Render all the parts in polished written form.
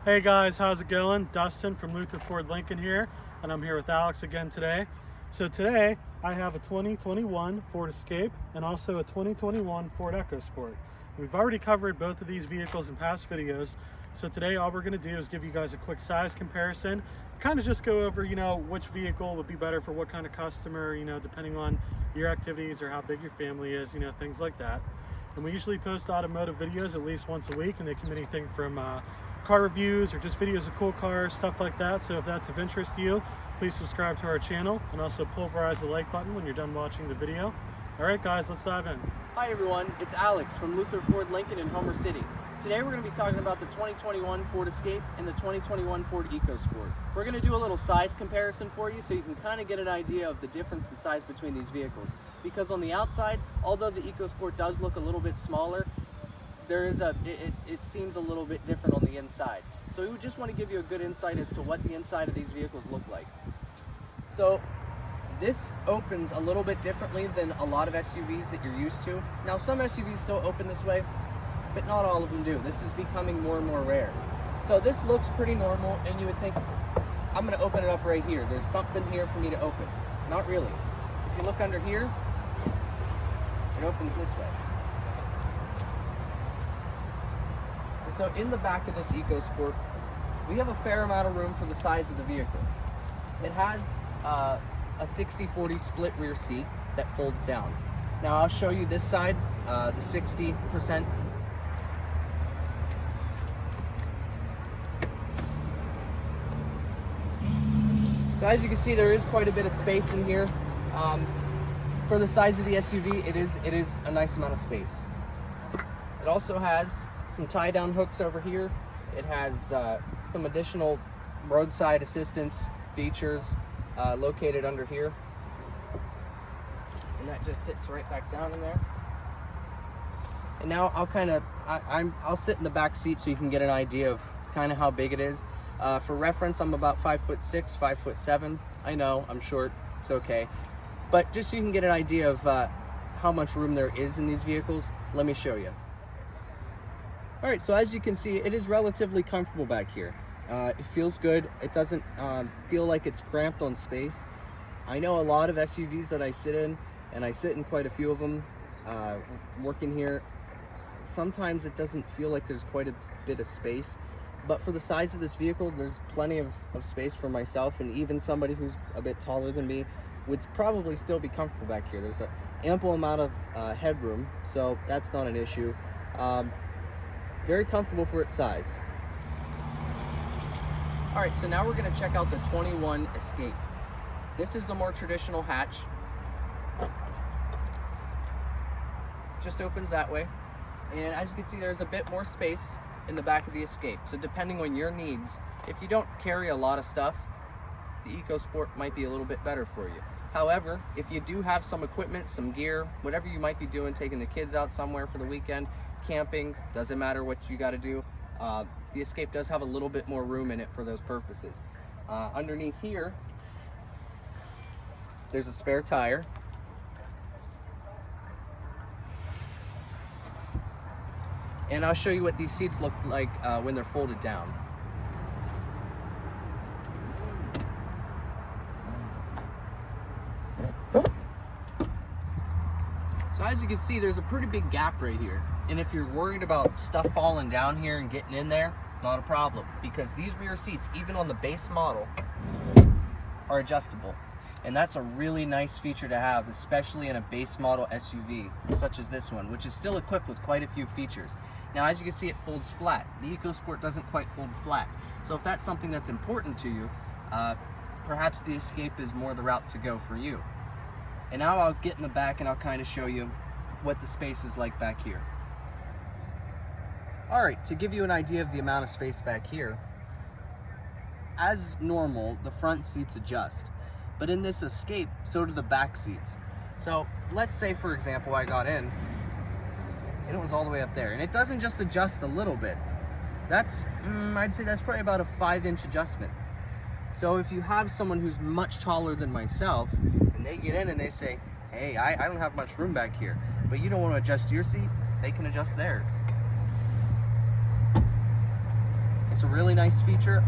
Hey guys, how's it going? Dustin from Luther Ford Lincoln here, and I'm here with Alex again today. So today I have a 2021 Ford Escape and also a 2021 Ford EcoSport. We've already covered both of these vehicles in past videos, so today all we're going to do is give you guys a quick size comparison, kind of just go over, which vehicle would be better for what kind of customer, depending on your activities or how big your family is, things like that. And we usually post automotive videos at least once a week, and they can be anything from car reviews or just videos of cool cars, stuff like that. So if that's of interest to you, please subscribe to our channel and also pulverize the like button when you're done watching the video. All right guys, let's dive in. Hi everyone, it's Alex from Luther Ford Lincoln in Homer City. Today we're going to be talking about the 2021 Ford Escape and the 2021 Ford EcoSport. We're going to do a little size comparison for you so you can kind of get an idea of the difference in size between these vehicles. Because on the outside, although the EcoSport does look a little bit smaller, it seems a little bit different on the inside. So we just want to give you a good insight as to what the inside of these vehicles look like. So this opens a little bit differently than a lot of SUVs that you're used to. Now some SUVs still open this way, but not all of them do. This is becoming more and more rare. So this looks pretty normal, and you would think, I'm going to open it up right here. There's something here for me to open. Not really. If you look under here, it opens this way. And so in the back of this EcoSport, we have a fair amount of room for the size of the vehicle. It has a 60-40 split rear seat that folds down. Now I'll show you this side, the 60%. So as you can see, there is quite a bit of space in here. For the size of the SUV, it is a nice amount of space. It also has some tie-down hooks over here. It has some additional roadside assistance features located under here. And that just sits right back down in there. And now I'll sit in the back seat so you can get an idea of kind of how big it is. For reference, I'm about 5'6", 5'7". I know, I'm short, it's okay. But just so you can get an idea of how much room there is in these vehicles, let me show you. All right, so as you can see, it is relatively comfortable back here. It feels good. It doesn't feel like it's cramped on space. I know a lot of SUVs that I sit in, and I sit in quite a few of them working here. Sometimes it doesn't feel like there's quite a bit of space. But for the size of this vehicle, there's plenty of space for myself, and even somebody who's a bit taller than me would probably still be comfortable back here. There's an ample amount of headroom, so that's not an issue. Very comfortable for its size. All right, so now we're gonna check out the 21 Escape. This is a more traditional hatch. Just opens that way. And as you can see, there's a bit more space in the back of the Escape. So depending on your needs, if you don't carry a lot of stuff, the EcoSport might be a little bit better for you. However, if you do have some equipment, some gear, whatever you might be doing, taking the kids out somewhere for the weekend, camping, doesn't matter what you got to do, the Escape does have a little bit more room in it for those purposes. Underneath here, there's a spare tire. And I'll show you what these seats look like when they're folded down. So as you can see, there's a pretty big gap right here. And if you're worried about stuff falling down here and getting in there, not a problem. Because these rear seats, even on the base model, are adjustable. And that's a really nice feature to have, especially in a base model SUV, such as this one, which is still equipped with quite a few features. Now, as you can see, it folds flat. The EcoSport doesn't quite fold flat. So if that's something that's important to you, perhaps the Escape is more the route to go for you. And now I'll get in the back and I'll kind of show you what the space is like back here. All right, to give you an idea of the amount of space back here, as normal, the front seats adjust. But in this Escape, so do the back seats. So let's say, for example, I got in and it was all the way up there. And it doesn't just adjust a little bit. That's, I'd say that's probably about a 5-inch adjustment. So if you have someone who's much taller than myself and they get in and they say, hey, I don't have much room back here, but you don't want to adjust your seat, they can adjust theirs. It's a really nice feature,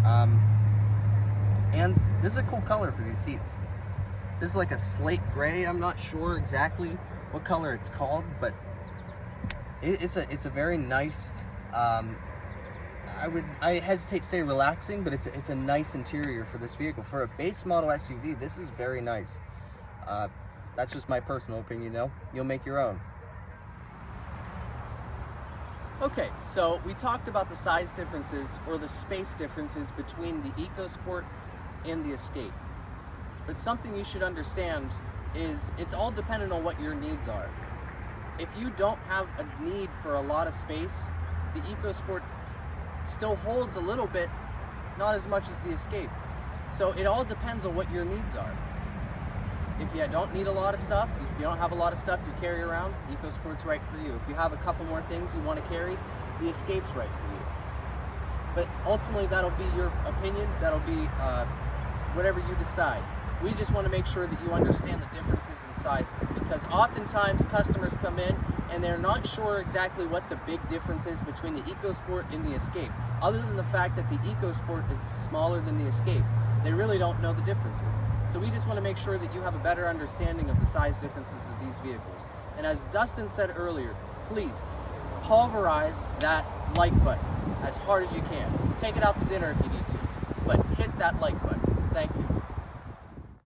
and this is a cool color for these seats. This is like a slate gray. I'm not sure exactly what color it's called, but it's a very nice. I hesitate to say relaxing, but it's a nice interior for this vehicle. For a base model SUV, this is very nice. That's just my personal opinion, though. You'll make your own. Okay, so we talked about the size differences or the space differences between the EcoSport and the Escape. But something you should understand is it's all dependent on what your needs are. If you don't have a need for a lot of space, the EcoSport still holds a little bit, not as much as the Escape. So it all depends on what your needs are. If you don't need a lot of stuff, if you don't have a lot of stuff you carry around, the EcoSport's right for you. If you have a couple more things you want to carry, the Escape's right for you. But ultimately, that'll be your opinion. That'll be whatever you decide. We just want to make sure that you understand the differences in sizes, because oftentimes customers come in and they're not sure exactly what the big difference is between the EcoSport and the Escape. Other than the fact that the EcoSport is smaller than the Escape, they really don't know the differences. So we just want to make sure that you have a better understanding of the size differences of these vehicles. And as Dustin said earlier, please pulverize that like button as hard as you can. Take it out to dinner if you need to, but hit that like button. Thank you.